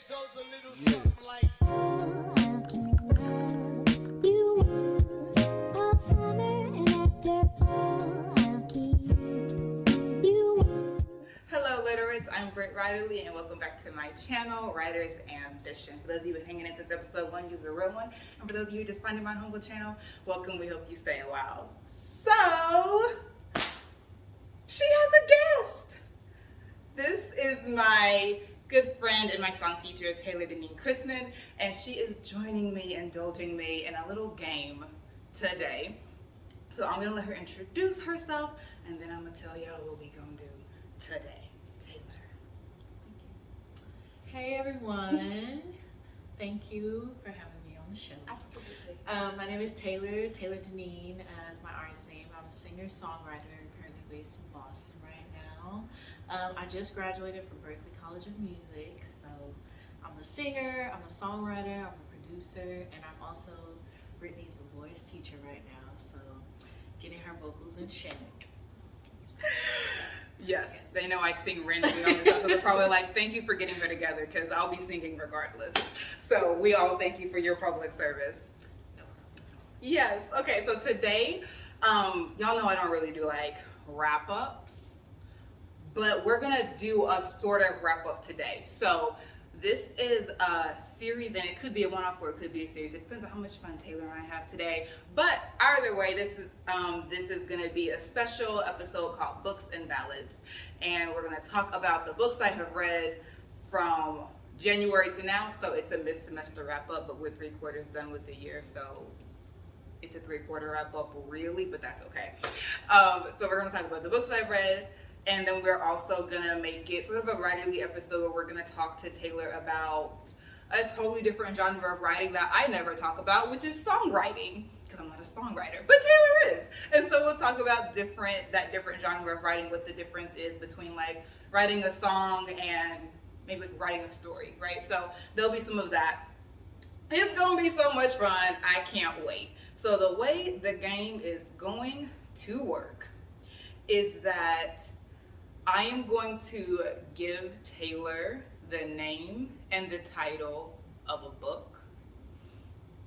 goes a little something like. Hello literates, I'm Britt Ryderly and welcome back to my channel, Writer's Ambition. For those of you who are hanging in this episode 1, use the real one. And for those of you just finding my humble channel, welcome, we hope you stay a while. So, she has a guest! This is my good friend and my song teacher, Taylor Deneen Chrisman, and she is joining me, indulging me in a little game today. So I'm gonna let her introduce herself, and then I'm gonna tell y'all what we gonna do today. Taylor. Hey everyone, thank you for having me on the show. Absolutely. My name is Taylor Deneen as my artist name. I'm a singer-songwriter currently based in Boston right now. I just graduated from Berklee College of Music, so I'm a singer, I'm a songwriter, I'm a producer, and I'm also Brittany's voice teacher right now, so getting her vocals in check. Yes, they know I sing randomly on this episode. They're probably like, thank you for getting her together, because I'll be singing regardless. So we all thank you for your public service. No problem. Yes, okay, so today, y'all know I don't really do like wrap-ups, but we're gonna do a sort of wrap-up today. So this is a series, and it could be a one-off or it could be a series. It depends on how much fun Taylor and I have today. But either way, this is going to be a special episode called Books and Ballads, and we're going to talk about the books I have read from January to now. So it's a mid-semester wrap-up, but we're 3/4 done with the year, so it's a 3/4 wrap-up, really, but that's okay. So we're going to talk about the books I've read. And then we're also gonna make it sort of a writerly episode where we're gonna talk to Taylor about a totally different genre of writing that I never talk about, which is songwriting, because I'm not a songwriter, but Taylor is. And so we'll talk about that different genre of writing, what the difference is between like writing a song and maybe like writing a story, right? So there'll be some of that. It's gonna be so much fun. I can't wait. So the way the game is going to work is that I am going to give Taylor the name and the title of a book,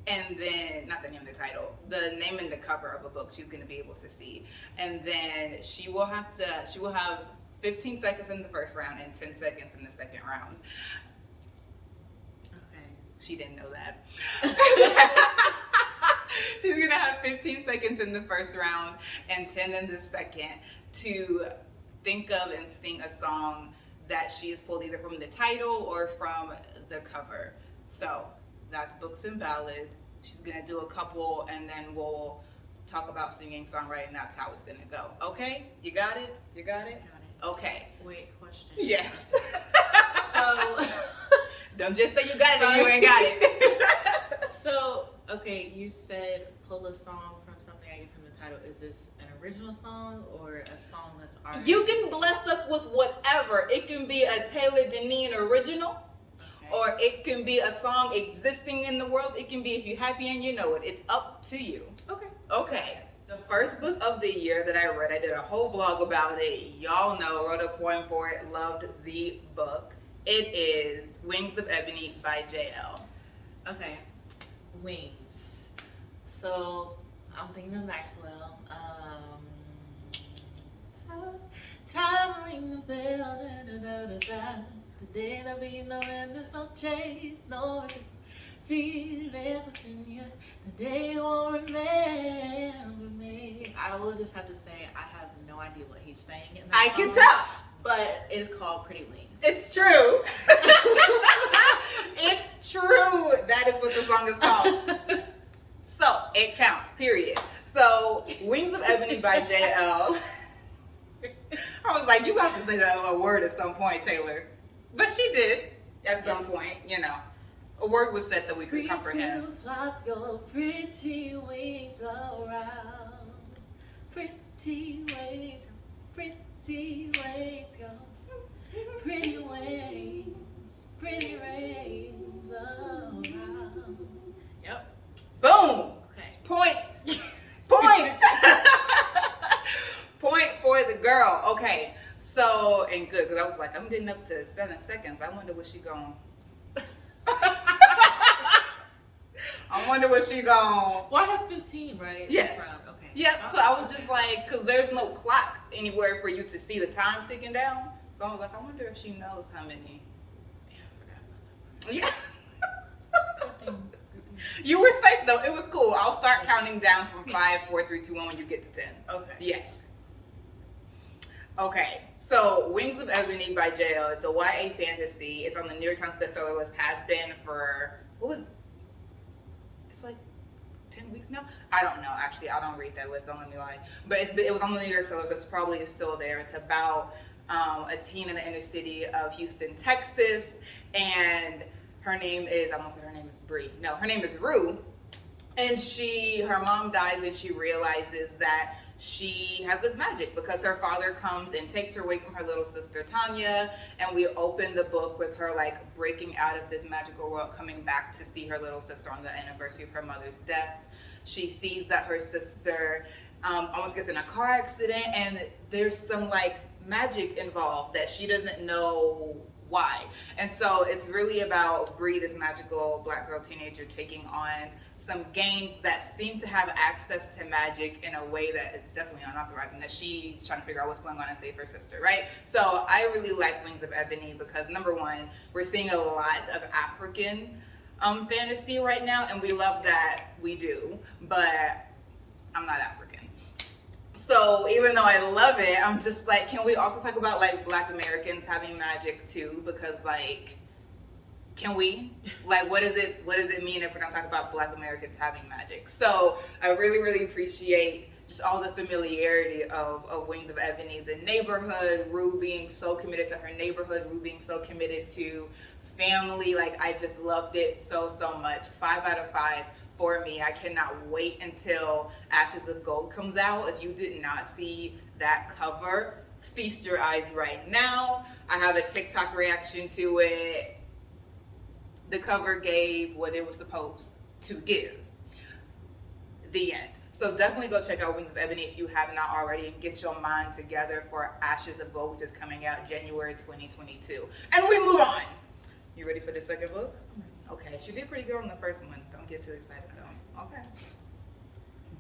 and then, not the name and the title, the name and the cover of a book she's going to be able to see, and then she will have 15 seconds in the first round and 10 seconds in the second round. Okay. She didn't know that. She's going to have 15 seconds in the first round and 10 in the second to think of and sing a song that she has pulled either from the title or from the cover. So that's Books and Ballads. She's gonna do a couple, and then we'll talk about singing, songwriting. That's how it's gonna go. Okay? You got it? You got it? Got it. Okay. Wait, question. Yes. So, don't just say you got it if you ain't got it. So, okay, you said pull a song from something I get from the title. Is this an original song or a song that's already... You can bless us with whatever. It can be a Taylor Deneen original, Okay. or it can be a song existing in the world. It can be If You're Happy and You Know It. It's up to you. Okay. Okay. The first book of the year that I read, I did a whole vlog about it. Y'all know, wrote a poem for it, loved the book. It is Wings of Ebony by J.L. Okay. Wings. So, I'm thinking of Maxwell. Time ring the bell, da, da, da, da, da. The day that we know and there's no chase, no risk. Feelings within you, the day you won't remember me. I will just have to say, I have no idea what he's saying in that I song, can tell. but it is called Pretty Wings. It's true. It's true. That is what the song is called. So, it counts, period. So, Wings of Ebony by J.L. I was like, you have to say that a word at some point, Taylor. But she did at some point, you know. A word was said that we could comprehend. To flop your pretty wings around. Pretty wings go. Pretty wings, pretty wings around. Yep. Boom! Okay. Point! Point! Point for the girl. Okay, so, and good, because I was like, I'm getting up to 7 seconds. I wonder what she going I wonder what she gonna. Well, I have 15, right? Yes. This round. Okay. Yep. So I was just like, because there's no clock anywhere for you to see the time ticking down. So I was like, I wonder if she knows how many. Yeah, I forgot about that. Yeah. Good thing. You were safe though. It was cool. I'll start counting down from 5, 4, 3, 2, 1 when you get to 10. Okay. Yes. Okay, so Wings of Ebony by JL. It's a YA fantasy. It's on the New York Times bestseller list. Has been for it's like 10 weeks now. I don't know. Actually, I don't read that list. Don't let me lie. But it was on the New York seller list. It's probably still there. It's about a teen in the inner city of Houston, Texas, and her name is Bree. No, her name is Rue, and her mom dies, and she realizes that she has this magic because her father comes and takes her away from her little sister Tanya, and we open the book with her like breaking out of this magical world, coming back to see her little sister on the anniversary of her mother's death. She sees that her sister almost gets in a car accident, and there's some like magic involved that she doesn't know why. And so it's really about Bree, this magical black girl teenager, taking on some gangs that seem to have access to magic in a way that is definitely unauthorized, and that she's trying to figure out what's going on and save her sister, right? So I really like Wings of Ebony because number one, we're seeing a lot of African fantasy right now, and we love that we do, but I'm not African. So even though I love it, I'm just like, can we also talk about like Black Americans having magic too? Because like, can we? Like, what does it mean if we're gonna talk about Black Americans having magic? So I really, really appreciate just all the familiarity of Wings of Ebony, the neighborhood, Rue being so committed to her neighborhood, Rue being so committed to family. Like, I just loved it so much. 5 out of 5. For me, I cannot wait until Ashes of Gold comes out. If you did not see that cover, feast your eyes right now. I have a TikTok reaction to it. The cover gave what it was supposed to give. The end. So definitely go check out Wings of Ebony if you have not already, and get your mind together for Ashes of Gold, which is coming out January 2022. And we move on. You ready for the second book? Okay, she did pretty good on the first one. Don't get too excited though. Okay.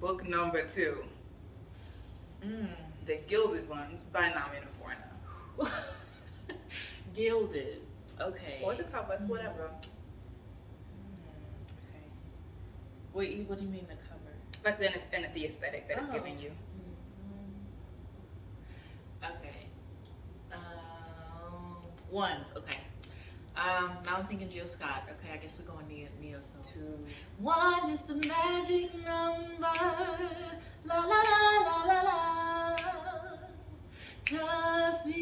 Book number 2. The Gilded Ones by Nami Naforna. Gilded. Okay. Or the covers, whatever. Okay. Wait, what do you mean the cover? Like then it's and the aesthetic that it's giving you. Okay. Ones. Okay. Now I'm thinking Jill Scott. Okay, I guess we're going Neo Soul. 2. 1 is the magic number. La la la la la la. Just me.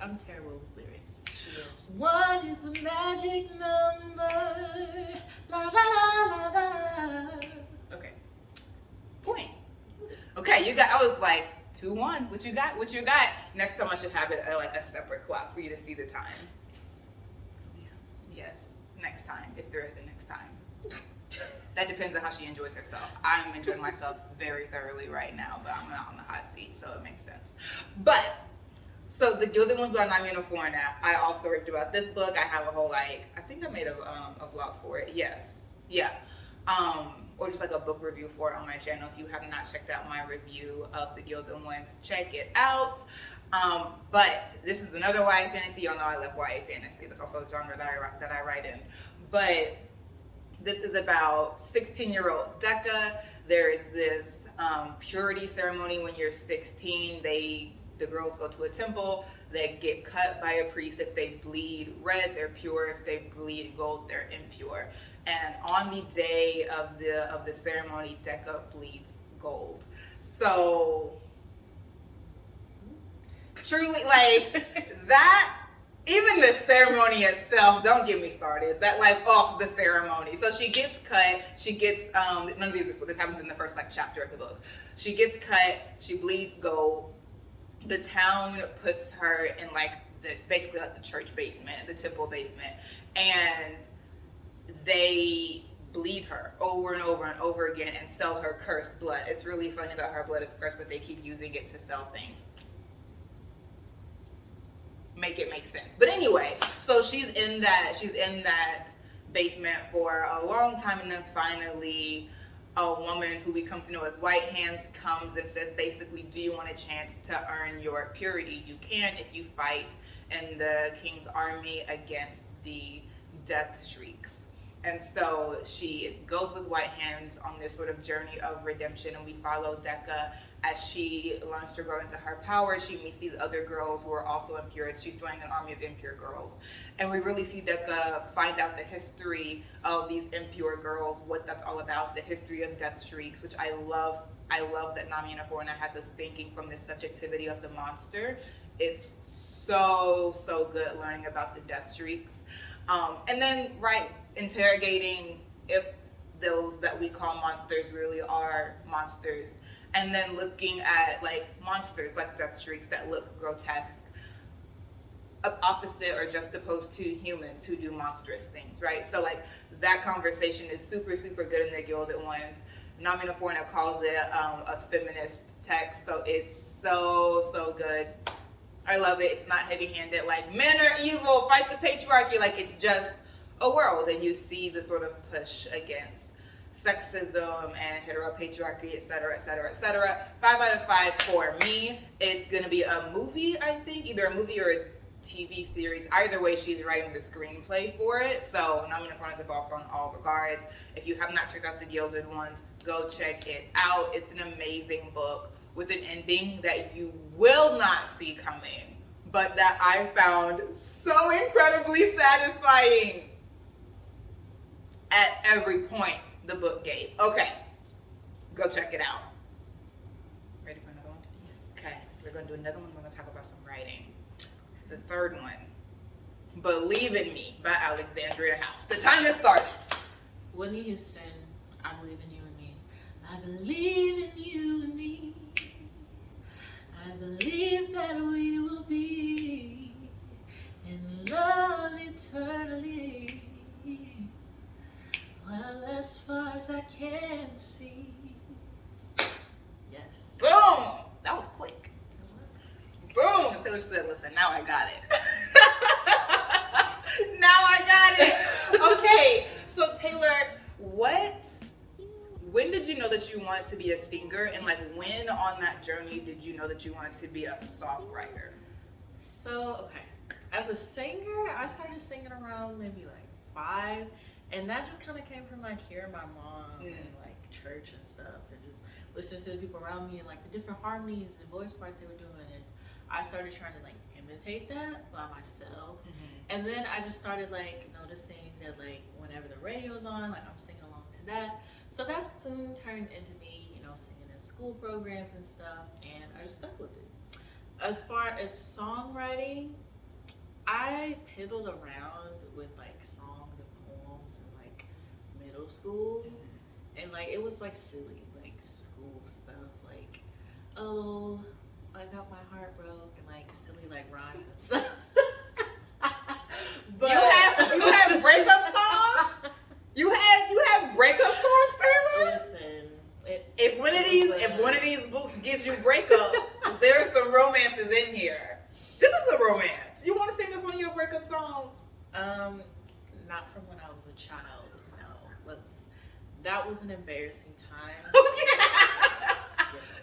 I'm terrible with lyrics. She is. 1 is the magic number. La la la la la. Okay. Point. Okay, you got. I was like 2-1. What you got? What you got? Next time I should have it like a separate clock for you to see the time. Yes. Next time, if there is a next time. That depends on how she enjoys herself. I'm enjoying myself very thoroughly right now, but I'm not on the hot seat, so it makes sense. But so The Gilded Ones by Nami Naforna. I also raved about this book. I have a whole I think I made a vlog for it. Yes. Yeah. Or just like a book review for it on my channel. If you have not checked out my review of The Gilded Ones, check it out. But this is another YA fantasy. Y'all know I love YA fantasy. That's also the genre that I write in. But this is about 16-year-old Decca. There is this purity ceremony when you're 16. The girls go to a temple. They get cut by a priest. If they bleed red, they're pure. If they bleed gold, they're impure. And on the day of the ceremony, Decca bleeds gold. So truly, like that. Even the ceremony itself, don't get me started. That the ceremony. So she gets cut. She gets none of these. This happens in the first chapter of the book. She gets cut. She bleeds gold. The town puts her in basically the church basement, the temple basement, and they bleed her over and over and over again and sell her cursed blood. It's really funny that her blood is cursed, but they keep using it to sell things. Make it make sense. But anyway, so she's in that basement for a long time, and then finally a woman who we come to know as White Hands comes and says basically, do you want a chance to earn your purity? You can if you fight in the king's army against the Death Shrieks. And so she goes with White Hands on this sort of journey of redemption, and we follow Decca as she learns to grow into her power. She meets these other girls who are also impure. She's joining an army of impure girls. And we really see Decca find out the history of these impure girls, what that's all about, the history of Death Shrieks, which I love. I love that Nami Unicorn has us thinking from this subjectivity of the monster. It's so good learning about the Death Shrieks. And then, right, interrogating if those that we call monsters really are monsters. And then looking at like monsters like Death Shrieks that look grotesque, opposite or juxtaposed to humans who do monstrous things, right? So like that conversation is super good in the Gilded Ones. Namina Forna calls it a feminist text, so it's so good. I love it. It's not heavy-handed like men are evil, fight the patriarchy. Like it's just a world, and you see the sort of push against sexism and heteropatriarchy, etc. 5 out of 5 for me. It's gonna be a movie, I think, either a movie or a TV series. Either way, she's writing the screenplay for it. So Namina Forna is a boss on all regards. If you have not checked out the Gilded Ones, go check it out. It's an amazing book with an ending that you will not see coming, but that I found so incredibly satisfying at every point the book gave. Okay, go check it out. Ready for another one? Yes. Okay, we're gonna do another one. We're gonna talk about some writing. The third one, Believe in Me by Alexandria House. The time has started. Whitney Houston, I believe in you and me. I believe in you and me. I believe that we will be in love eternally. Well, as far as I can see. Yes. Boom! That was quick. It was. Boom! Taylor said, listen, now I got it. Now I got it. Okay, so Taylor, when did you know that you wanted to be a singer? And like when on that journey did you know that you wanted to be a songwriter? So, okay. As a singer, I started singing around maybe like 5. And that just kind of came from like hearing my mom and like church and stuff, and just listening to the people around me and like the different harmonies and voice parts they were doing. And I started trying to like imitate that by myself. And then I just started like noticing that like whenever the radio's on, like I'm singing along to that. So that soon turned into me, you know, singing in school programs and stuff, and I just stuck with it. As far as songwriting, I piddled around with like songs and poems in like middle school, and like it was like silly, like school stuff, like, oh, I got my heart broke, and like silly like rhymes and stuff. But you have breakup songs? You have breakup songs, Taylor? Listen, If one of these books gives you breakup, there are some romances in here. This is a romance. You want to sing us one of your breakup songs? Not from when I was a child. No, that was an embarrassing time.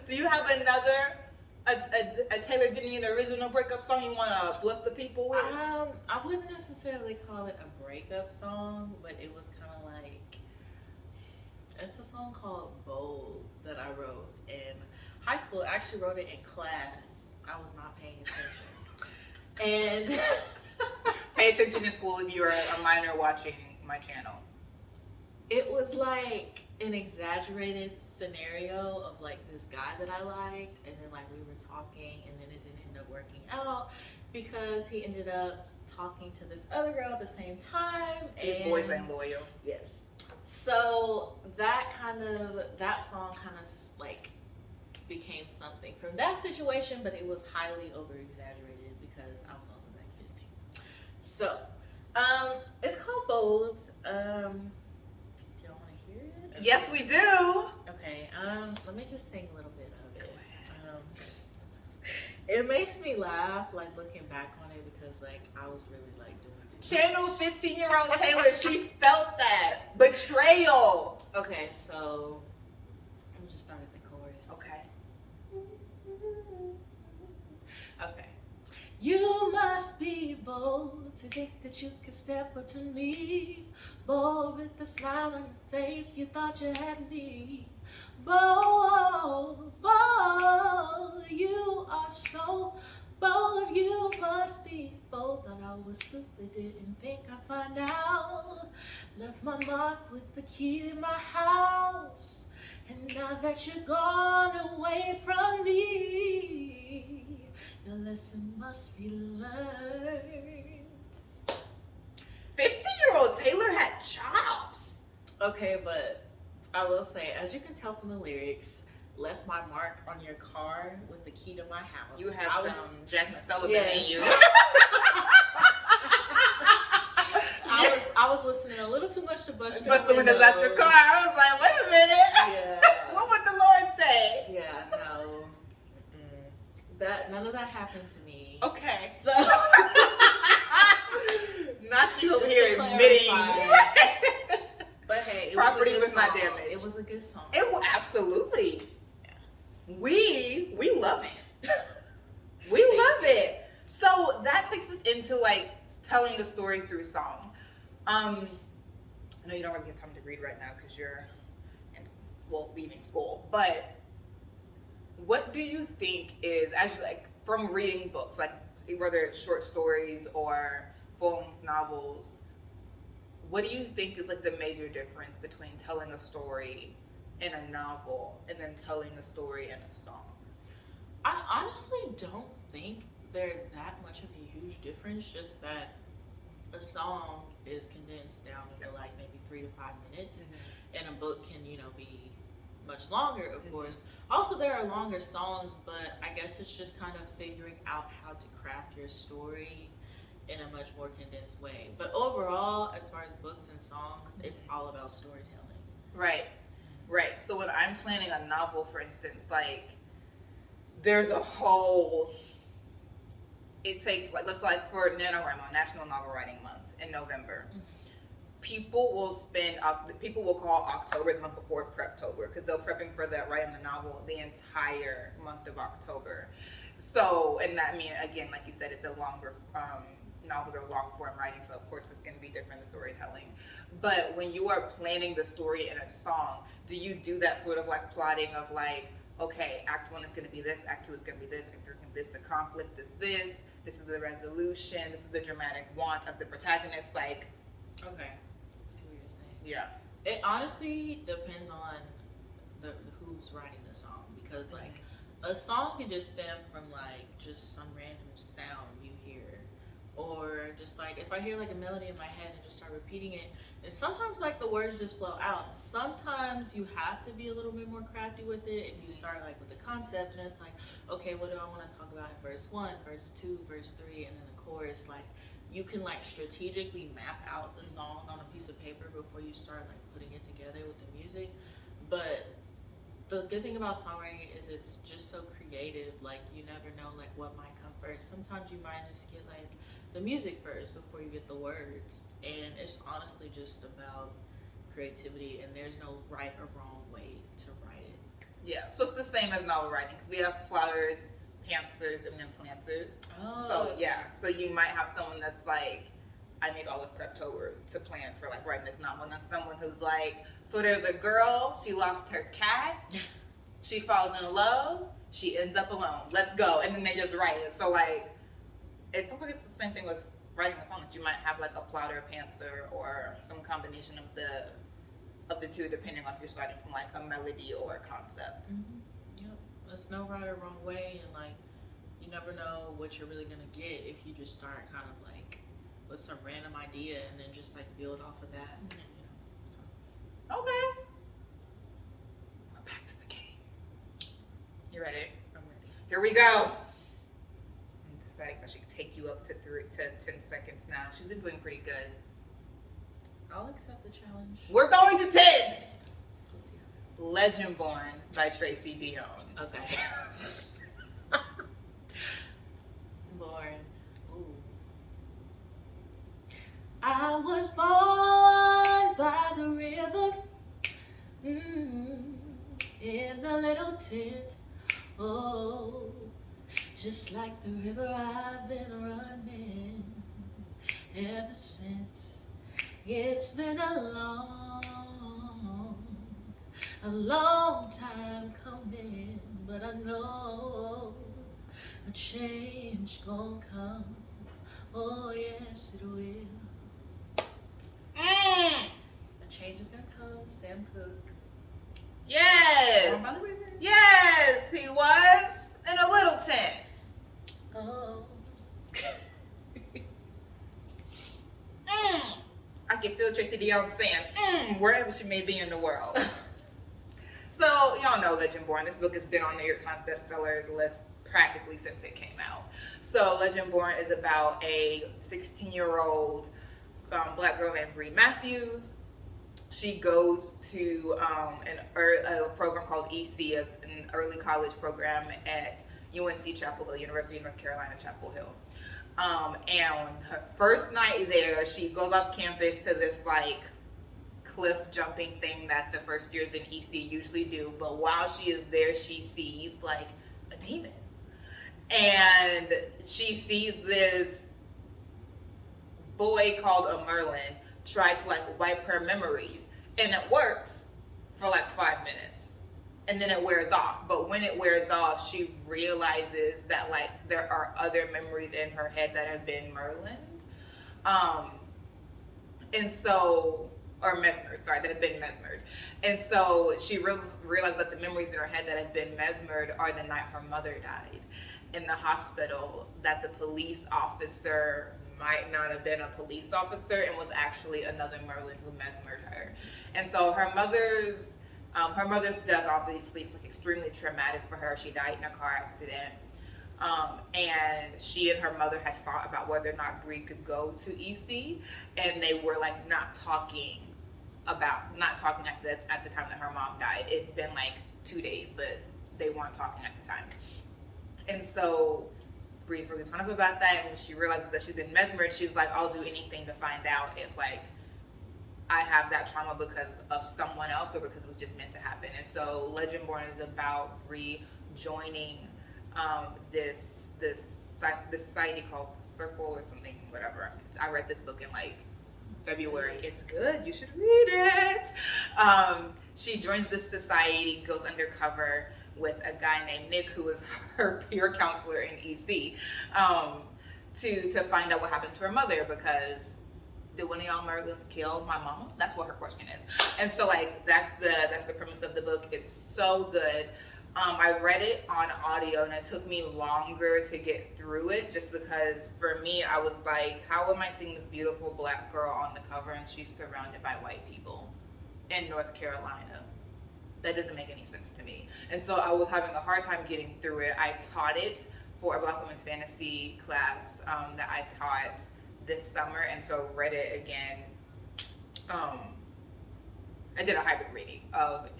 Do you have another a Taylor Deneen original breakup song you want to bless the people with? I wouldn't necessarily call it a breakup song, but it was kind of like, it's a song called Bold that I wrote in high school. I actually wrote it in class. I was not paying attention. And pay attention in school if you're a minor watching my channel. It was like an exaggerated scenario of like this guy that I liked, and then like we were talking, and then it didn't end up working out because he ended up talking to this other girl at the same time. These boys ain't loyal. Yes. So that song kind of like became something from that situation, but it was highly over exaggerated because I was only like 15. So it's called Bold. Yes, we do. Okay, let me just sing a little bit of it. It makes me laugh, like looking back on it, because like I was really like doing too Channel much. 15-year-old Taylor, she felt that betrayal. Okay, so let me just start at the chorus. Okay. Okay. You must be bold to think that you could step up to me. Bold with a smile on your face, you thought you had me. Bold, bold, you are so bold. You must be bold. Thought I was stupid, didn't think I'd find out. Left my mark with the key to my house. And now that you're gone away from me, your lesson must be learned. 15-year-old Taylor had chops. Okay, but I will say, as you can tell from the lyrics, left my mark on your car with the key to my house. You have some Jasmine Sullivan Yes. in you. I was listening a little too much to Bust Your Bust the windows out your car. I was like, wait a minute. Yeah. What would the Lord say? Yeah, no. None of that happened to me. Okay. So Not you over Just here to admitting. clarify. But hey, it Property was, a was good not song. damaged. It was a good song. It was absolutely. We love it. We love it. So that takes us into like telling the story through song. I know you don't really have time to read right now because you're leaving school. But what do you think is actually like from reading books, like whether it's short stories or full-length novels? What do you think is like the major difference between telling a story in a novel and then telling a story in a song? I honestly don't think there's that much of a huge difference, just that a song is condensed down into like maybe 3 to 5 minutes, and a book can, be much longer, of course. Also, there are longer songs, but I guess it's just kind of figuring out how to craft your story in a much more condensed way. But overall, as far as books and songs, it's all about storytelling. Right. So when I'm planning a novel, for instance, like there's a whole. It takes let's for NaNoWriMo, National Novel Writing Month in November. People will call October the month before Preptober because they're prepping for that writing the novel the entire month of October. So, and that means again, like you said, it's a longer. Novels are long form writing, so of course it's going to be different in storytelling. But when you are planning the story in a song, do you do that sort of like plotting of like, okay, Act 1 is going to be this, Act 2 is going to be this, Act 3 is going to be this, the conflict is this is the resolution, this is the dramatic want of the protagonist, like. Okay, I see what you're saying. Yeah. It honestly depends on the who's writing the song, because like a song can just stem from like just some random sound you hear, or just like if I hear like a melody in my head and just start repeating it, and sometimes like the words just flow out. Sometimes you have to be a little bit more crafty with it, and you start like with the concept, and it's like, okay, what do I want to talk about in verse 1, verse 2, verse 3, and then the chorus. Like you can like strategically map out the song on a piece of paper before you start like putting it together with the music. But the good thing about songwriting is it's just so creative. Like you never know like what might come first. Sometimes you might just get like the music first before you get the words, and it's honestly just about creativity, and there's no right or wrong way to write it. Yeah, so it's the same as novel writing because we have plotters, pantsers, and then planters. So yeah, so you might have someone that's like, I need all of Preptober to plan for like writing this novel, and then someone who's like, so there's a girl, she lost her cat, she falls in love, she ends up alone, let's go, and then they just write it. So like, it sounds like it's the same thing with writing a song, that you might have like a plotter, pantser, or some combination of the two, depending on if you're starting from like a melody or a concept. Yep, there's no right or wrong way, and like you never know what you're really gonna get if you just start kind of like with some random idea and then just like build off of that. So. Okay. We're back to the game. You ready? I'm ready. Here we go. I'm deciding if I should take you up to 10 seconds now. She's been doing pretty good. I'll accept the challenge. We're going to 10. Let's see how this. Legend Born by Tracy Dion. Okay. I was born by the river, in a little tent. Oh, just like the river I've been running ever since. It's been a long time coming, but I know a change gonna come. Oh yes, it will. A change is gonna come. Sam Cooke. Yes. By the river. Yes, he was in a little tent. Oh. I can feel Tracy Dion saying, wherever she may be in the world. So, y'all know Legend Born. This book has been on the New York Times bestseller list practically since it came out. So, Legend Born is about a 16-year-old black girl named Bree Matthews. She goes to a program called EC, an early college program at UNC Chapel Hill, University of North Carolina, Chapel Hill. And her first night there, she goes off campus to this like cliff jumping thing that the first years in EC usually do. But while she is there, she sees like a demon. And she sees this boy called a Merlin try to like wipe her memories. And it works for like 5 minutes. And then it wears off. But when it wears off, she realizes that like there are other memories in her head that have been Merlined. And so, or mesmered, sorry, that have been mesmered. And so she realized that the memories in her head that have been mesmered are the night her mother died in the hospital, that the police officer might not have been a police officer and was actually another Merlin who mesmered her. And so her mother's death obviously is like extremely traumatic for her. She died in a car accident. And she and her mother had fought about whether or not Bree could go to EC, and they were like not talking at the time that her mom died. It'd been like 2 days, but they weren't talking at the time. And so Bree's really torn up about that, and when she realizes that she's been mesmered, she's like, I'll do anything to find out if like I have that trauma because of someone else or because it was just meant to happen. And so Legend Born is about Bree joining this society called the Circle or something, whatever. I read this book in like February. It's good. You should read it. She joins this society, goes undercover with a guy named Nick, who is her peer counselor in EC, to find out what happened to her mother, because did one of y'all Merlins kill my mama? That's what her question is. And so like that's the premise of the book. It's so good. I read it on audio and it took me longer to get through it, just because for me I was like, how am I seeing this beautiful black girl on the cover and she's surrounded by white people in North Carolina? That doesn't make any sense to me. And so I was having a hard time getting through it. I taught it for a Black Women's Fantasy class that I taught this summer, and so read it again. I did a hybrid reading of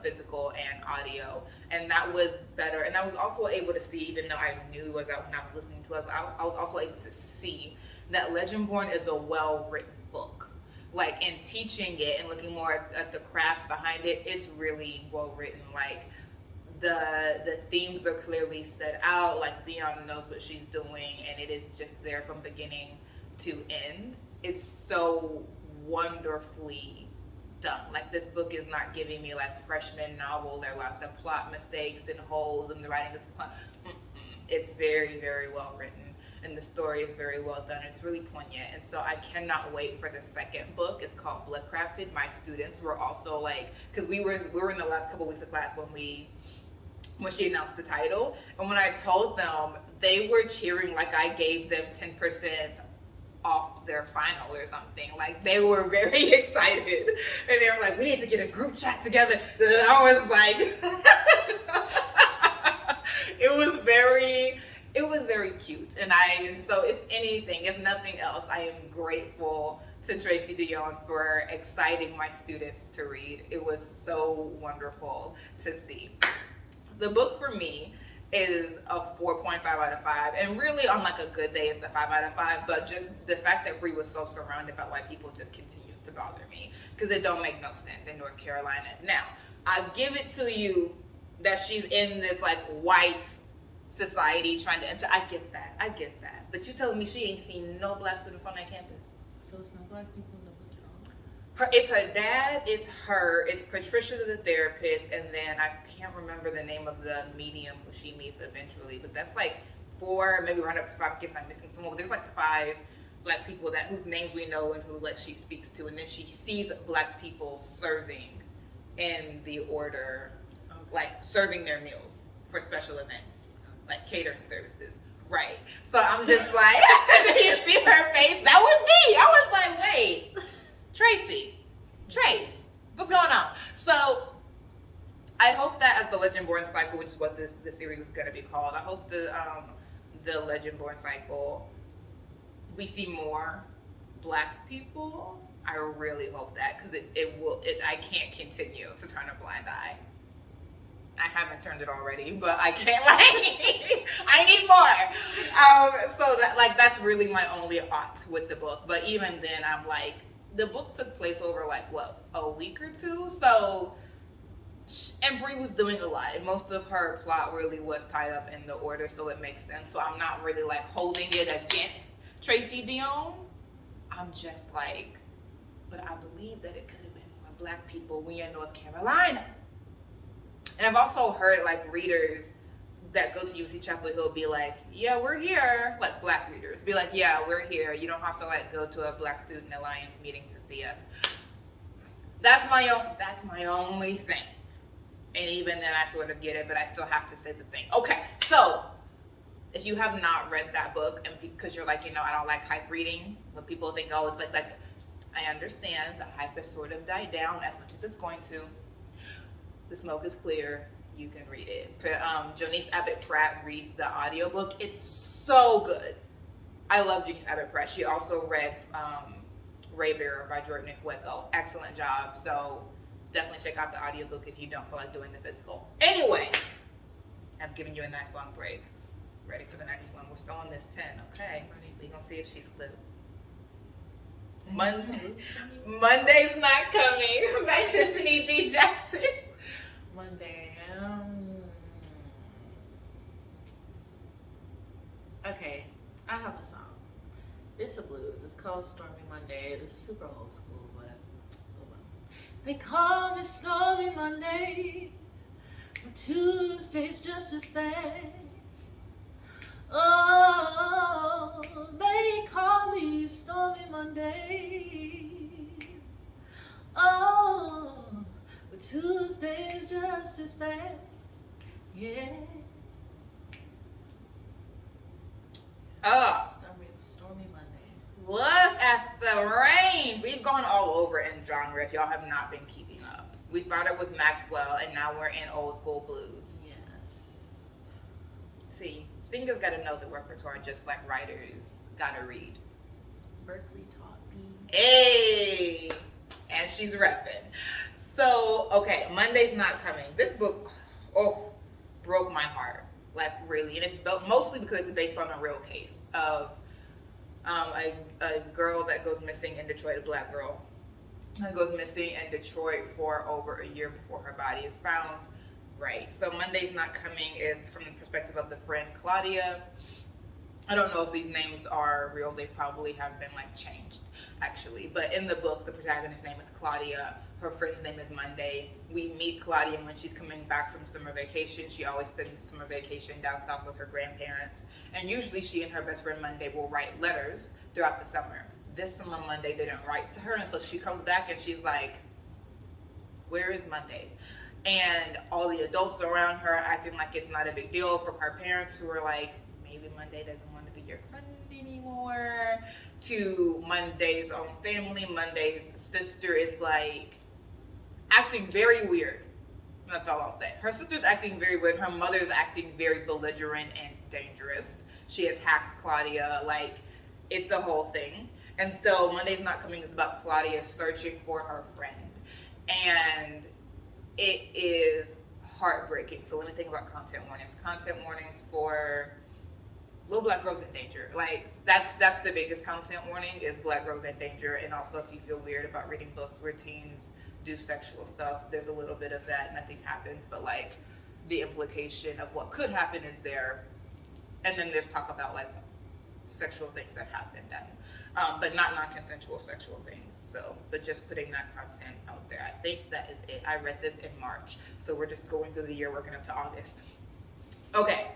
physical and audio, and that was better. And I was also able to see, even though I knew when I was listening to it, I was also able to see that Legend Born is a well-written book. Like in teaching it and looking more at the craft behind it, it's really well written. Like the themes are clearly set out. Like Dion knows what she's doing, and it is just there from beginning to end. It's so wonderfully done. Like this book is not giving me like freshman novel. There are lots of plot mistakes and holes in the writing. It's very, very well written. And the story is very well done. It's really poignant. And so I cannot wait for the second book. It's called Bloodcrafted. My students were also like, because we were in the last couple weeks of class when she announced the title. And when I told them, they were cheering like I gave them 10% off their final or something. Like they were very excited. And they were like, we need to get a group chat together. And I was like, it was very cute. And so if anything, if nothing else, I am grateful to Tracy Dion for exciting my students to read. It was so wonderful to see. The book for me is a 4.5 out of 5. And really, on like a good day, it's a 5 out of 5. But just the fact that Bree was so surrounded by white people just continues to bother me because it don't make no sense in North Carolina. Now, I give it to you that she's in this like white society trying to enter. I get that. But you telling me she ain't seen no black students on that campus? So it's no black people in the book at all? It's her dad, it's her, it's Patricia the therapist, and then I can't remember the name of the medium who she meets eventually, but that's like 4, maybe round up to 5 in case I'm missing someone, but there's like 5 black people that whose names we know and who like she speaks to, and then she sees black people serving in the order, like serving their meals for special events, like catering services. Right. So I'm just like, you see her face? That was me. I was like, wait, Trace, what's going on? So I hope that as the Legend-Born cycle, which is what this series is going to be called, I hope the Legend-Born cycle, we see more black people. I really hope that, because I can't continue to turn a blind eye. I haven't turned it already, but I can't I need more. So that's really my only ought with the book. But even then, I'm like, the book took place over like what, a week or two. So, and Brie was doing a lot. And most of her plot really was tied up in the order, so it makes sense. So I'm not really like holding it against Tracy Dion. I'm just like, but I believe that it could have been more black people. We in North Carolina. And I've also heard like readers that go to UC Chapel Hill be like, yeah, we're here. Like black readers be like, yeah, we're here. You don't have to like go to a Black Student Alliance meeting to see us. That's my only thing. And even then I sort of get it, but I still have to say the thing. Okay, so if you have not read that book, and because you're like, I don't like hype reading, when people think, oh, it's like I understand the hype has sort of died down as much as it's going to. The smoke is clear. You can read it. Jonice Abbott Pratt reads the audiobook. It's so good. I love Jonice Abbott Pratt. She also read Raybearer by Jordan F. Wecko. Excellent job. So definitely check out the audiobook if you don't feel like doing the physical. Anyway, I've given you a nice long break. Ready for the next one. We're still on this 10. Okay. We're going to see if she's flipped. Monday's not coming by Tiffany D. Jackson. Monday. Okay, I have a song. It's a blues. It's called Stormy Monday. It's super old school, but oh well. They call me Stormy Monday, but Tuesday's just as bad. Oh, they call me Stormy Monday. Oh, but Tuesday's just as bad. Yeah. Oh, Stormy Monday. look at the range. We've gone all over in genre if y'all have not been keeping up. We started with Maxwell and now we're in old school blues. Yes. See, singers gotta know the repertoire just like writers gotta read. Berkeley taught me. Hey! And she's repping. So, okay, Monday's not coming. This book, broke my heart. Like, really. And it's mostly because it's based on a real case of a girl that goes missing in Detroit, a black girl that goes missing in Detroit for over a year before her body is found. Right. So Monday's Not Coming is from the perspective of the friend Claudia. I don't know if these names are real. They probably have been like changed, actually. But in the book, the protagonist's name is Claudia. Her friend's name is Monday. We meet Claudia when she's coming back from summer vacation. She always spends summer vacation down south with her grandparents. And usually she and her best friend Monday will write letters throughout the summer. This summer, Monday didn't write to her. And so she comes back and she's like, where is Monday? And all the adults around her acting like it's not a big deal, from her parents who are like, maybe Monday doesn't want to be your friend anymore, to Monday's own family. Monday's sister is like acting very weird. That's all I'll say. Her sister's acting very weird. Her mother's acting very belligerent and dangerous. She attacks Claudia. Like, it's a whole thing. And so Monday's Not Coming is about Claudia searching for her friend. And it is heartbreaking. So let me think about content warnings. Content warnings for little black girls in danger. Like that's the biggest content warning is black girls in danger. And also if you feel weird about reading books where teens do sexual stuff, there's a little bit of that. Nothing happens, but like the implication of what could happen is there. And then there's talk about like sexual things that happened, but not non-consensual sexual things. So, but just putting that content out there. I think that is it. I read this in March, so we're just going through the year, working up to August. Okay,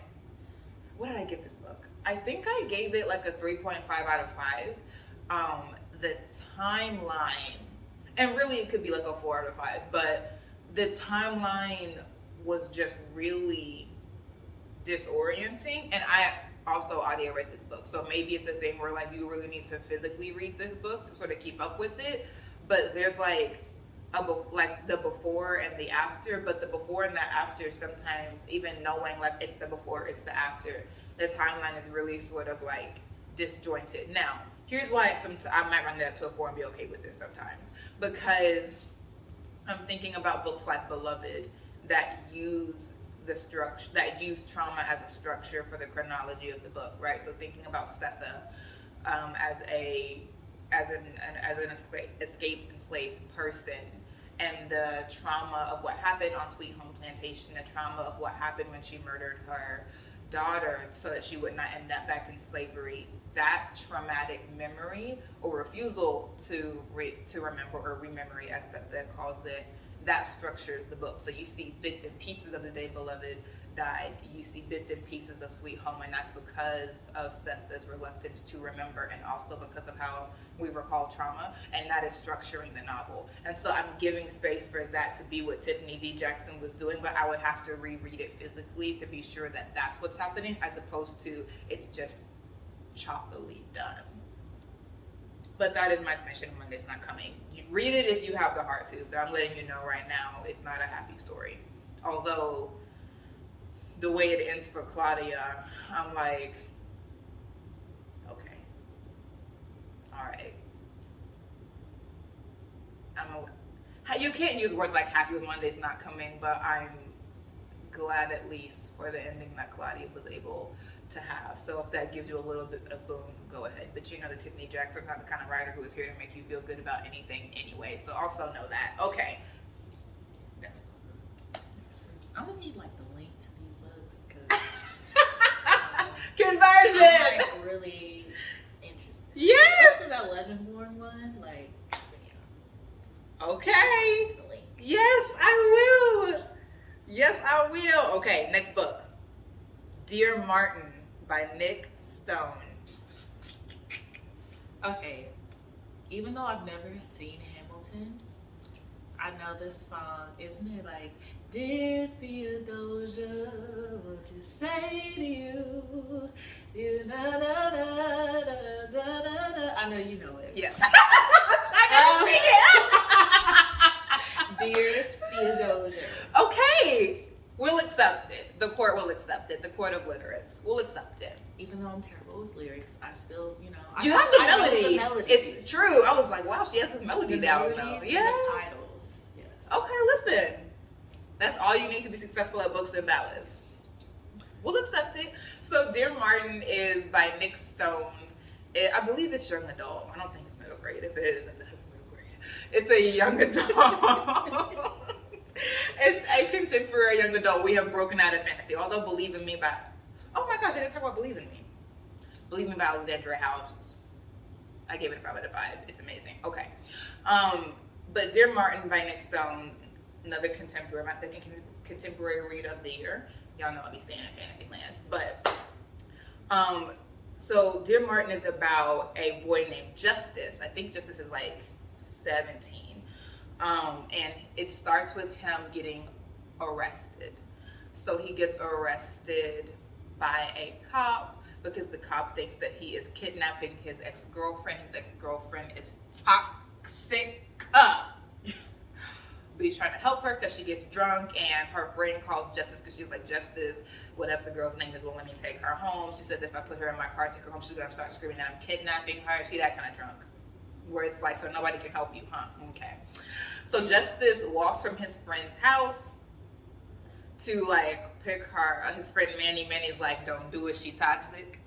what did I give this book? I think I gave it like a 3.5 out of 5. The timeline, and really it could be like a 4 out of 5, but the timeline was just really disorienting. And I also audio read this book, so maybe it's a thing where like you really need to physically read this book to sort of keep up with it. But there's like like the before and the after, but the before and the after, sometimes even knowing like it's the before, it's the after, the timeline is really sort of like disjointed. Now here's why I might run that up to a 4 and be okay with this sometimes, because I'm thinking about books like Beloved that use the structure, that use trauma as a structure for the chronology of the book, right? So thinking about Setha as an escaped enslaved person, and the trauma of what happened on Sweet Home Plantation, the trauma of what happened when she murdered her daughter so that she would not end up back in slavery. That traumatic memory or refusal to remember, or rememory as Setha calls it, that structures the book. So you see bits and pieces of the day Beloved died. You see bits and pieces of Sweet Home, and that's because of Setha's reluctance to remember, and also because of how we recall trauma, and that is structuring the novel. And so I'm giving space for that to be what Tiffany D. Jackson was doing, but I would have to reread it physically to be sure that that's what's happening, as opposed to it's just choppily done. But that is my submission. Monday's not coming. Read it if you have the heart to, but I'm letting you know right now it's not a happy story. Although the way it ends for Claudia, I'm like, okay, all right. You can't use words like happy with Monday's not coming, but I'm glad at least for the ending that Claudia was able to have. So if that gives you a little bit of boom, go ahead. But you know that Tiffany Jackson's not the kind of writer who is here to make you feel good about anything anyway. So also know that. Okay. Next book. I'm gonna need like the link to these books because Conversion. I'm like really interested. Yes. Especially that Legendborn one. Like, yeah. Okay. The link. Yes, I will. Yes, I will. Okay, next book. Dear Martin by Nick Stone. Okay, even though I've never seen Hamilton, I know this song. Isn't it like, Dear Theodosia, what you say to you? I know you know it. Yes. Dear Theodosia. Okay. We'll accept it. The court will accept it. The court of literates will accept it. Even though I'm terrible with lyrics, I still, you know. You have the I know melody. the melodies. It's true. I was like, wow, she has this melody The down melodies though. and Yeah. the titles. Yes. Okay, listen. That's all you need to be successful at books and ballads. We'll accept it. So, Dear Martin is by Nick Stone. I believe it's young adult. I don't think it's middle grade. If it is, it's a middle grade. It's a young adult. It's a contemporary young adult. We have broken out of fantasy. Although Believe in Me by, oh my gosh, I didn't talk about Believe in Me. Believe in Me by Alexandra House. I gave it a 5 out of 5. It's amazing. Okay. But Dear Martin by Nick Stone, another contemporary, my second contemporary read of the year. Y'all know I'll be staying in fantasy land. But, so Dear Martin is about a boy named Justice. I think Justice is like 17. And it starts with him getting arrested. So he gets arrested by a cop because the cop thinks that he is kidnapping his ex-girlfriend. His ex-girlfriend is toxic. But he's trying to help her because she gets drunk, and her friend calls Justice because she's like, Justice, whatever the girl's name is, won't let me take her home. She said if I put her in my car, take her home, she's going to start screaming that I'm kidnapping her. She that kind of drunk. Where it's like, so nobody can help you, huh? Okay. So Justice walks from his friend's house to like pick her. His friend Manny's like, don't do it, she toxic.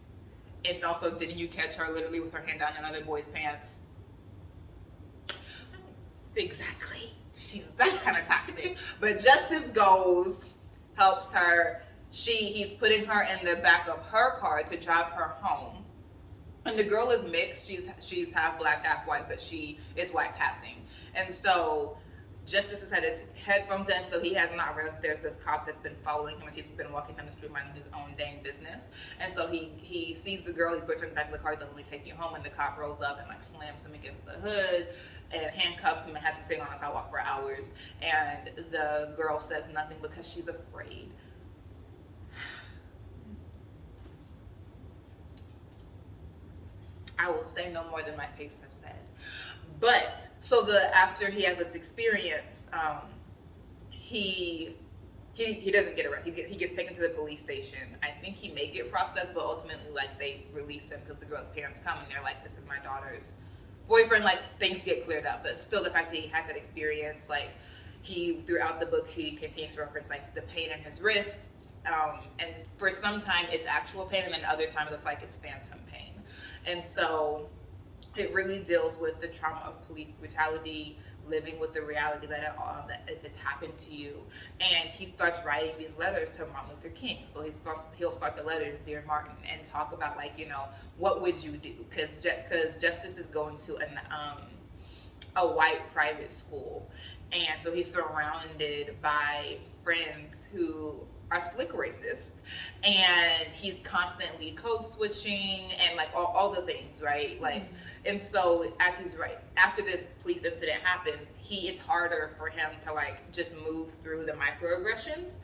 And also, didn't you catch her literally with her hand down another boy's pants? Exactly. She's that kind of toxic. But Justice goes, helps her. He's putting her in the back of her car to drive her home. And the girl is mixed. She's half black, half white, but she is white passing. And so Justice has had his headphones in, so he has not realized there's this cop that's been following him as he's been walking down the street minding his own dang business. And so he sees the girl, he puts her in the back of the car, doesn't let me take you home, and the cop rolls up and like slams him against the hood and handcuffs him and has him sitting on the sidewalk for hours. And the girl says nothing because she's afraid. I will say no more than my face has said. But so after he has this experience, he doesn't get arrested. He gets taken to the police station. I think he may get processed, but ultimately like they release him because the girl's parents come and they're like, "This is my daughter's boyfriend." Like things get cleared up, but still the fact that he had that experience, like he throughout the book he continues to reference like the pain in his wrists, and for some time it's actual pain, and then other times it's like it's phantom pain, and so. It really deals with the trauma of police brutality, living with the reality that if it's happened to you. And he starts writing these letters to Martin Luther King. So he'll start the letters, "Dear Martin," and talk about like, what would you do? Because Justice is going to a white private school. And so he's surrounded by friends who are slick racists, and he's constantly code switching and like all the things, right? Like, and so as he's after this police incident happens, it's harder for him to like just move through the microaggressions.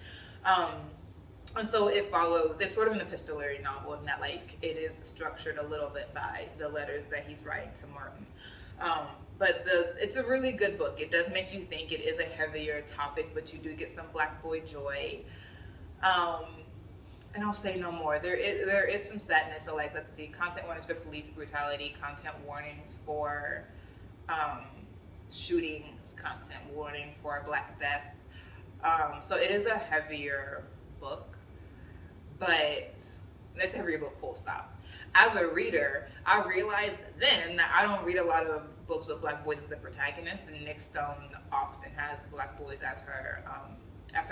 And so it's sort of an epistolary novel in that like it is structured a little bit by the letters that he's writing to Martin. But it's a really good book. It does make you think. It is a heavier topic, but you do get some black boy joy. And I'll say no more. There is some sadness. So like, let's see, content warnings for police brutality, content warnings for shootings, content warning for Black death. So it is a heavier book, but it's a heavier book full stop. As a reader, I realized then that I don't read a lot of books with black boys as the protagonist, and Nick Stone often has black boys as her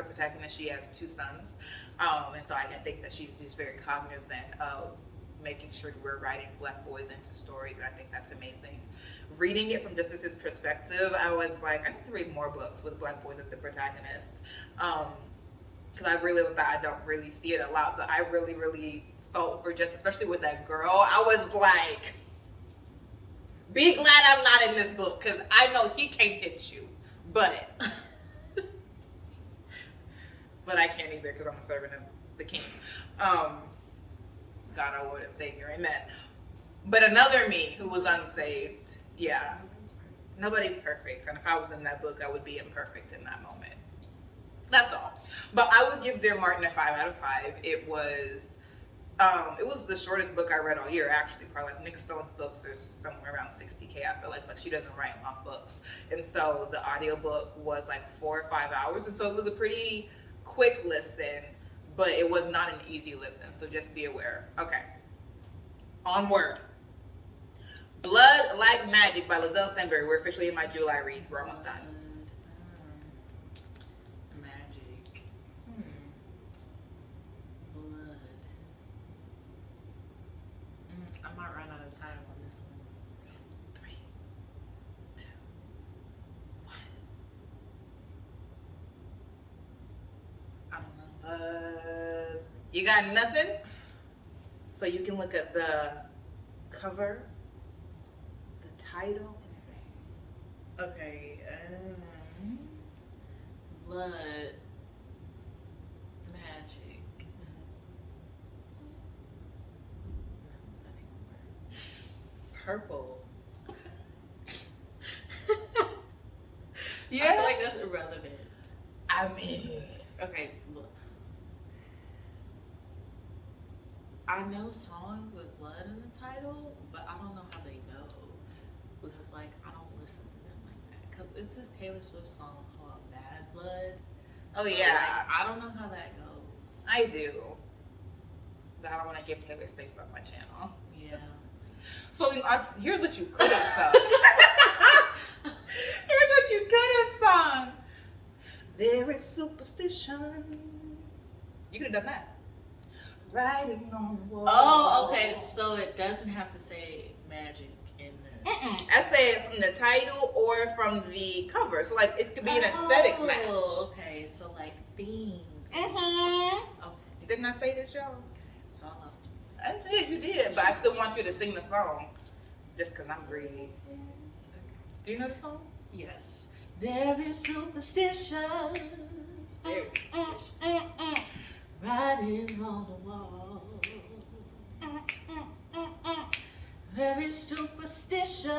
protagonist. She has two sons, and so I think that she's very cognizant of making sure we're writing black boys into stories, and I think that's amazing. Reading it from Justice's perspective, I was like, I need to read more books with black boys as the protagonist, because I really don't really see it a lot, but I really, really felt for Justice, especially with that girl. I was like, be glad I'm not in this book, because I know he can't hit you, but I can't either because I'm a servant of the King. God, our Lord and Savior, amen. But another me who was unsaved, yeah, nobody's perfect, and if I was in that book, I would be imperfect in that moment. That's all. But I would give Dear Martin a 5 out of 5. It was the shortest book I read all year, actually. Probably like Nick Stone's books are somewhere around 60K. I feel like she doesn't write long books, and so the audiobook was like 4 or 5 hours, and so it was a pretty quick listen, but it was not an easy listen, so just be aware. Okay, onward. Blood Like Magic by Lizelle Stanberry. We're officially in my July reads. We're almost done. Magic. Blood. I might run out of time on this one. 3, 2, 1. I don't know. You got nothing? So you can look at the cover, the title, and everything. Okay. Blood. Magic. Purple. Yeah. I feel like that's irrelevant. I mean, Okay, look. I know songs with blood in the title, but I don't know how they go because, like, I don't listen to them like that. Cause it's this Taylor Swift song called "Bad Blood," Oh But, yeah, like, I don't know how that goes. I do. But I don't want to give Taylor space on my channel. Yeah. So here's what you could have sung. Here's what you could have sung. There is superstition. You could have done that. Writing on the wall. Oh, okay. So it doesn't have to say magic in the. I say it from the title or from the cover. So like it could be an aesthetic match. Oh, okay. So like themes. Mm-hmm. Okay. Didn't I say this, y'all? So I lost. I said you did, but I still want you to sing the song. Just because I'm greedy. Do you know the song? Yes. There is superstitions. Very superstitious. Writings on the wall. Very superstitious.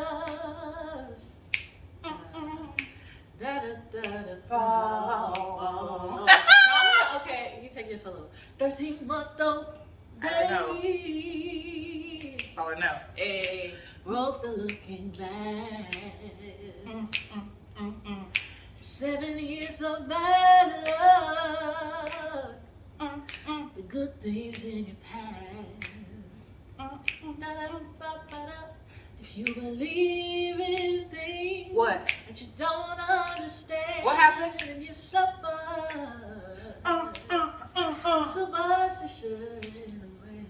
Okay, you take your solo. 13-month-old I don't know. baby. That's all I know. Hey, broke the looking glass. 7 years of bad luck. The good things in your past. If you believe in things What? that you don't understand, What happened? and you suffer superstition away.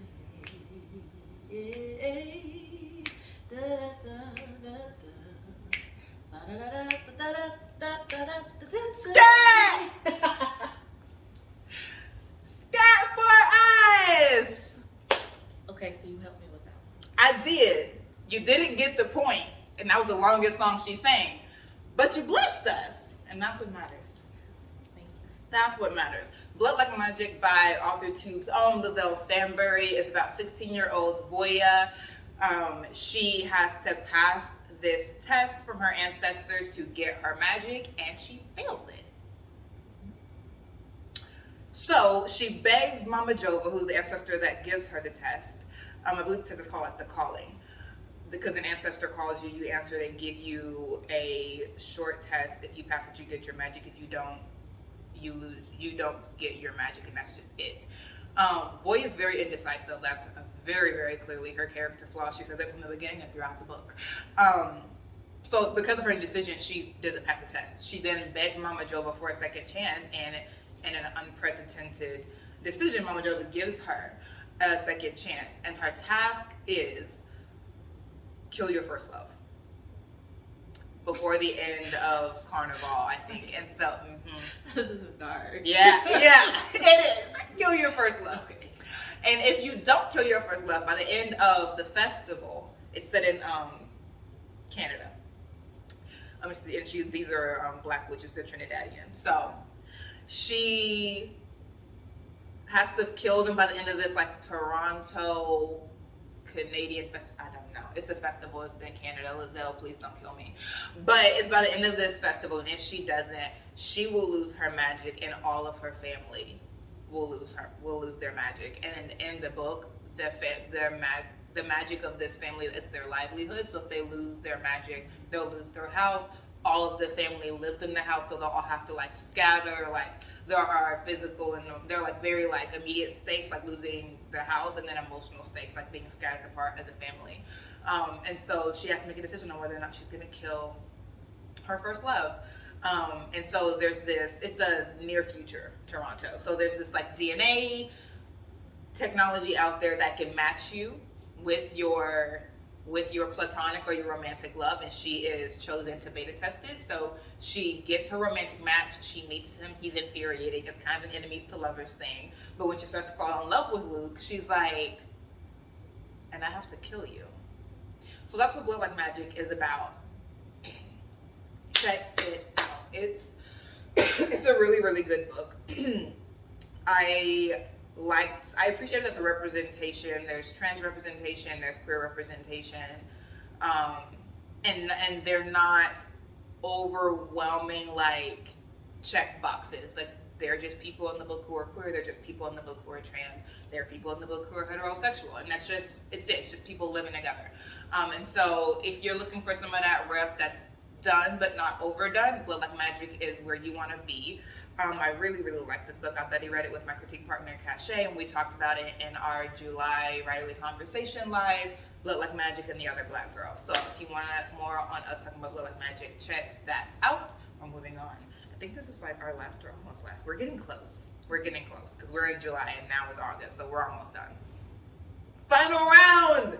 Scat! Scat for us! Okay, so you helped me with that one. I did. You didn't get the point, and that was the longest song she sang. But you blessed us, and that's what matters. Thank you. That's what matters. Blood Like Magic by author Tube's own Lizelle Stanbury is about 16-year-old Voya. She has to pass this test from her ancestors to get her magic, and she fails it. So she begs Mama Jova, who's the ancestor that gives her the test. I believe the test is called like the calling. Because an ancestor calls you, you answer, they give you a short test. If you pass it, you get your magic. If you don't, you lose. You don't get your magic, and that's just it. Voy is very indecisive. That's very, very clearly her character flaw. She says it from the beginning and throughout the book. So because of her indecision, she doesn't pass the test. She then begs Mama Jova for a second chance, and in an unprecedented decision, Mama Jova gives her a second chance, and her task is kill your first love before the end of Carnival, I think. And so, This is dark. yeah, it is. Kill your first love. And if you don't kill your first love by the end of the festival, it's set in Canada. And these are black witches, they're Trinidadian. So she has to kill them by the end of this like Toronto Canadian festival. I don't know. It's a festival. It's in Canada. Lizelle, please don't kill me. But it's by the end of this festival, and if she doesn't, she will lose her magic, and all of her family will lose their magic. And in the book, the magic of this family is their livelihood. So if they lose their magic, they'll lose their house. All of the family lives in the house, so they'll all have to like scatter. Like there are physical and there are like very like immediate stakes, like losing the house, and then emotional stakes, like being scattered apart as a family. And so she has to make a decision on whether or not she's gonna kill her first love. And so there's this. It's a near future Toronto. So there's this like DNA technology out there that can match you with your platonic or your romantic love, and she is chosen to beta test it. So she gets her romantic match, she meets him, he's infuriating, it's kind of an enemies to lovers thing. But when she starts to fall in love with Luke, she's like, and I have to kill you. So that's what Blood Like Magic is about. Check it out. It's a really, really good book. I appreciated that the representation, there's trans representation, there's queer representation, and they're not overwhelming like check boxes. Like they're just people in the book who are queer, they're just people in the book who are trans, there are people in the book who are heterosexual, and that's just it's just people living together. And so if you're looking for some of that rep that's done but not overdone, Blood Like Magic is where you want to be. I really, really liked this book. I've already read it with my critique partner, Cachet, and we talked about it in our July Writerly Conversation Live, Look Like Magic and the Other Black Girl. So if you want more on us talking about Look Like Magic, check that out. We're moving on. I think this is like our last or almost last. We're getting close. We're getting close because we're in July and now it's August, so we're almost done. Final round!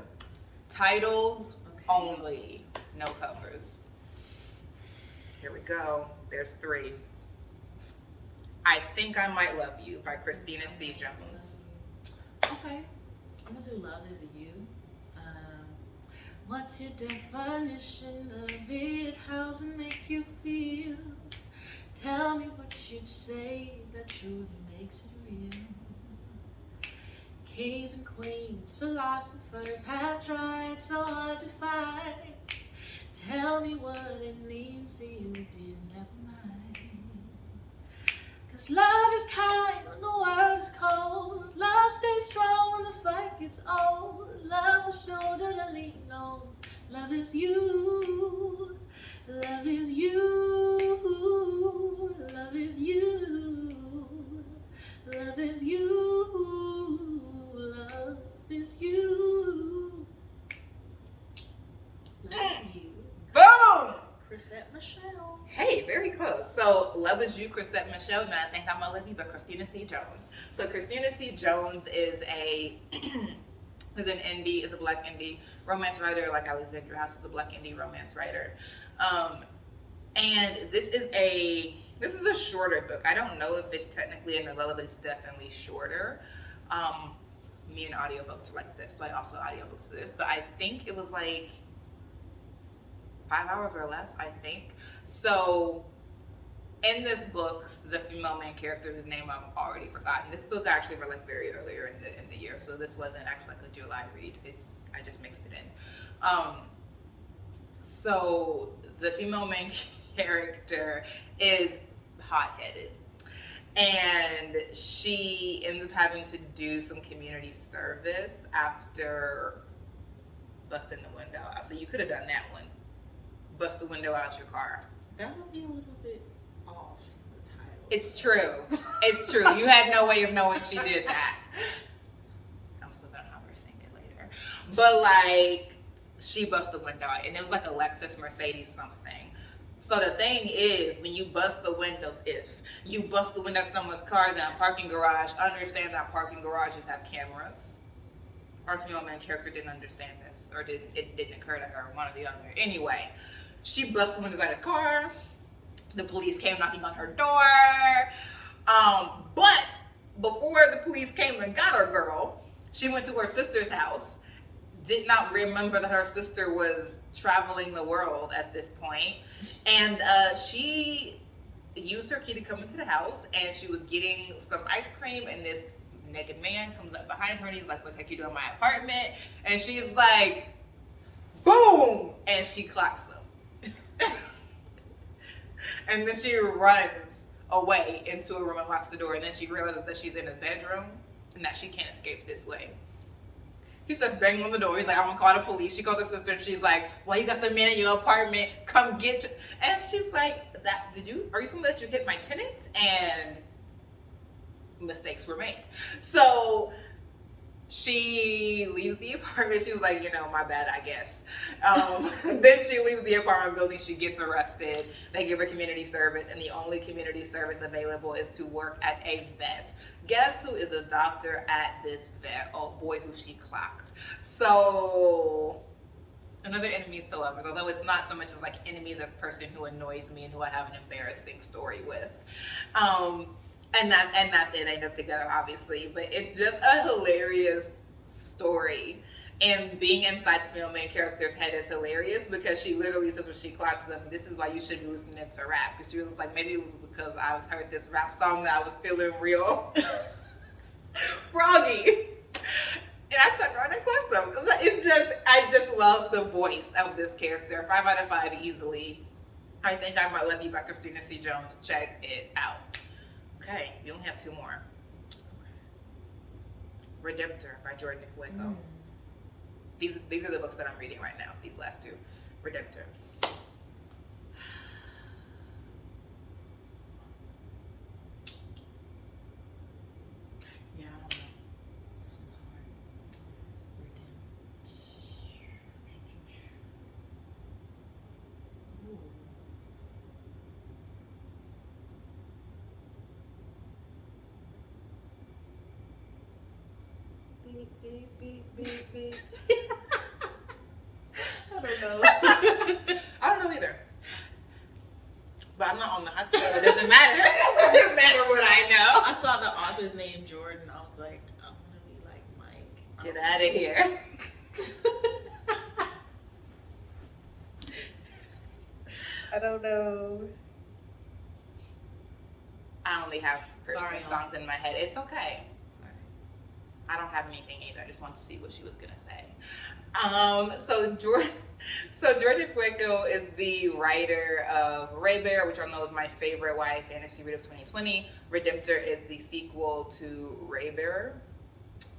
Titles only. No covers. Here we go. There's 3. I Think I Might Love You by Christina C. Jones. Okay. I'm gonna do Love Is You. What's your definition of it? How's it make you feel? Tell me what you'd say that truly makes it real. Kings and queens, philosophers have tried so hard to find. Tell me what it means to you, dear, never mind. 'Cause love is kind when the world is cold. Love stays strong when the fight gets old. Love's a shoulder to lean on. Love is you. Love is you. Love is you. Love is you. Love is you. Love is you. Boom! Chrisette Michelle. Hey, very close. So, Love Is You, Chrisette Michelle, and I Think I'm a Lady by Christina C. Jones. So, Christina C. Jones is a is an indie, is a black indie romance writer, like Alexandra House is a black indie romance writer. And this is a shorter book. I don't know if it's technically a novella, but it's definitely shorter. Me and audiobooks are like this, so I also audiobooks to this. But I think it was like 5 hours or less, I think. So in this book, the female main character, whose name I've already forgotten, this book I actually read like very earlier in the year, so this wasn't actually like a July read. I just mixed it in. So the female main character is hot-headed, and she ends up having to do some community service after busting the window out. So you could have done that one. Bust the window out your car. That would be a little bit off the title. It's true. It's true. You had no way of knowing she did that. I'm still gonna have her sing it later. But like, she bust the window out, and it was like a Lexus Mercedes something. So the thing is, when you bust the windows, if you bust the windows of someone's cars in a parking garage, understand that parking garages have cameras. Our female main character didn't understand this, or it didn't occur to her, one or the other. Anyway, she busted the windows out of his car. The police came knocking on her door. But before the police came and got her girl, she went to her sister's house, did not remember that her sister was traveling the world at this point, and she used her key to come into the house, and she was getting some ice cream, and this naked man comes up behind her, and he's like, "What the heck you doing in my apartment?" And she's like, "Boom!" And she clocks him. And then she runs away into a room and locks the door, and then she realizes that she's in a bedroom and that she can't escape this way. He starts banging on the door. He's like, "I'm gonna call the police." She calls her sister, and she's like, "Well, you got some men in your apartment. Come get you." And she's like, are you somebody that you hit my tenants?" And mistakes were made. So she leaves the apartment. She's like, my bad, I guess. Then she leaves the apartment building. She gets arrested. They give her community service, and the only community service available is to work at a vet. Guess who is a doctor at this vet? Oh boy, who she clocked. So another enemies to lovers, although it's not so much as like enemies as person who annoys me and who I have an embarrassing story with. And that's it. They end up together, obviously, but it's just a hilarious story. And being inside the female main character's head is hilarious because she literally says when she clocks them, "This is why you should be listening to rap." Because she was like, maybe it was because I heard this rap song that I was feeling real froggy. And I turned around and clocked them. I just love the voice of this character. 5 out of 5 easily. I Think I Might Love You by Christina C. Jones. Check it out. Okay, you only have 2 more. Redemptor by Jordan Fuego. These are the books that I'm reading right now. These last 2. Redemptor. don't know. I don't know either. But I'm not on the hot tub. It doesn't matter. It doesn't matter what I know. I saw the author's name, Jordan. I was like, I want to be like Mike. Get out of here. I don't know. I only have Christian songs in my head. It's okay. Sorry. I don't have anything either. I just want to see what she was gonna say. So Jordan Fuego is the writer of Ray Bear, which I know is my favorite YA fantasy read of 2020. Redemptor is the sequel to Ray Bear.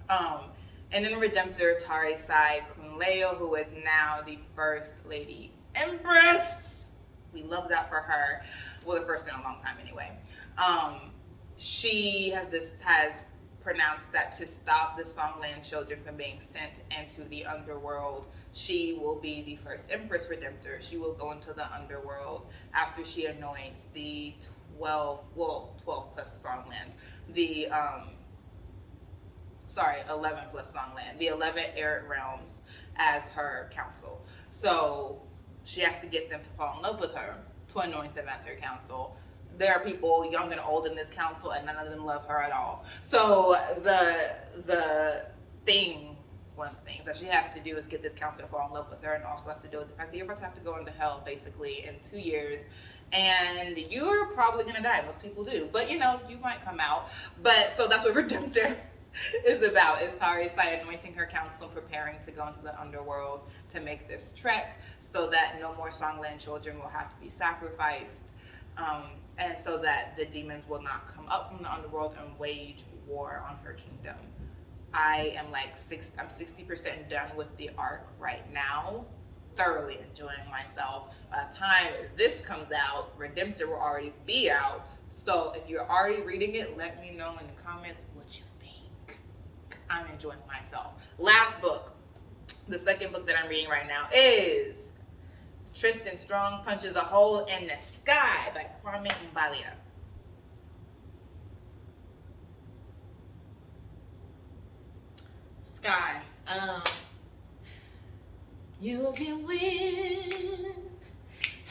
And in Redemptor, Tari Sai Kunleo, who is now the First Lady Empress. We love that for her. Well, the first in a long time anyway. She has pronounced that to stop the Songland children from being sent into the underworld, she will be the first Empress Redemptor. She will go into the underworld after she anoints the 12 plus Songland. 11 plus Songland. The 11 Arid Realms as her council. So she has to get them to fall in love with her to anoint them as her council. There are people young and old in this council, and none of them love her at all. So one of the things that she has to do is get this council to fall in love with her, and also has to do with the fact that you're about to have to go into hell basically in 2 years, and you're probably gonna die. Most people do, but you might come out. But so that's what Redemptor is about. Is Tari Sai anointing her council, preparing to go into the underworld to make this trek, so that no more Songland children will have to be sacrificed. And so that the demons will not come up from the underworld and wage war on her kingdom. I'm 60% done with the arc right now, thoroughly enjoying myself. By the time this comes out, Redemptor will already be out. So if you're already reading it, let me know in the comments what you think, because I'm enjoying myself. Last book, the second book that I'm reading right now is Tristan Strong Punches a Hole in the Sky by Kwame Mbalia. Sky. You can win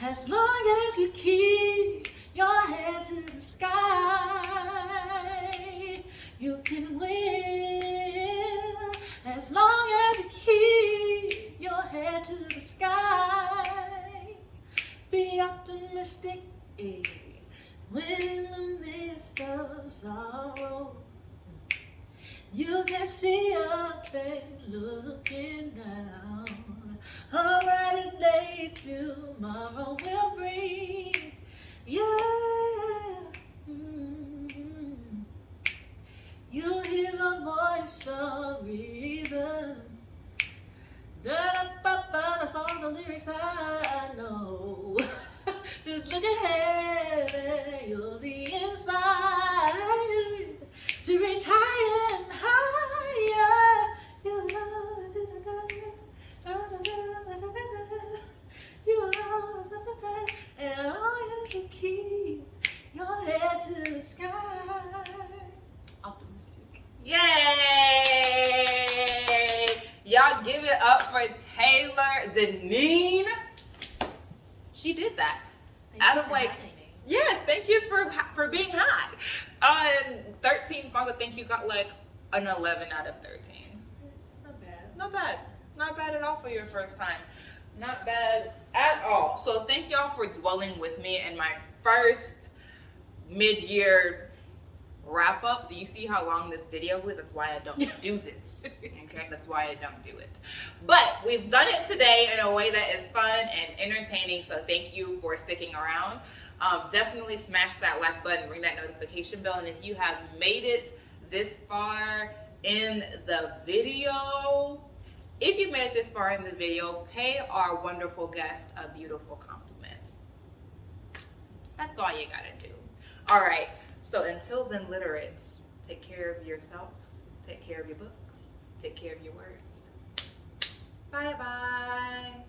as long as you keep your head to the sky. You can win as long as you keep your head to the sky. Be optimistic when in the midst of sorrow. You can see a face looking down. A brighter day tomorrow will bring. Yeah. You hear the voice of reason. Da-da-ba-ba, that's all the lyrics I know. Just look ahead and you'll be inspired to reach higher and higher. You and all you can keep your head to the sky. Optimistic. Yay! Y'all give it up for Taylor Deneen. She did that. Yes, thank you for being hot. On 13 songs, I think you got an 11 out of 13. It's not bad. Not bad. Not bad at all for your first time. Not bad at all. So thank y'all for dwelling with me in my first mid-year wrap up. Do you see how long this video is? That's why I don't do this. Okay, that's why I don't do it. But we've done it today in a way that is fun and entertaining. So thank you for sticking around. Definitely smash that like button, ring that notification bell, and if you have made it this far in the video, pay our wonderful guest a beautiful compliment. That's all you gotta do. All right. So until then, literates, take care of yourself, take care of your books, take care of your words. Bye-bye.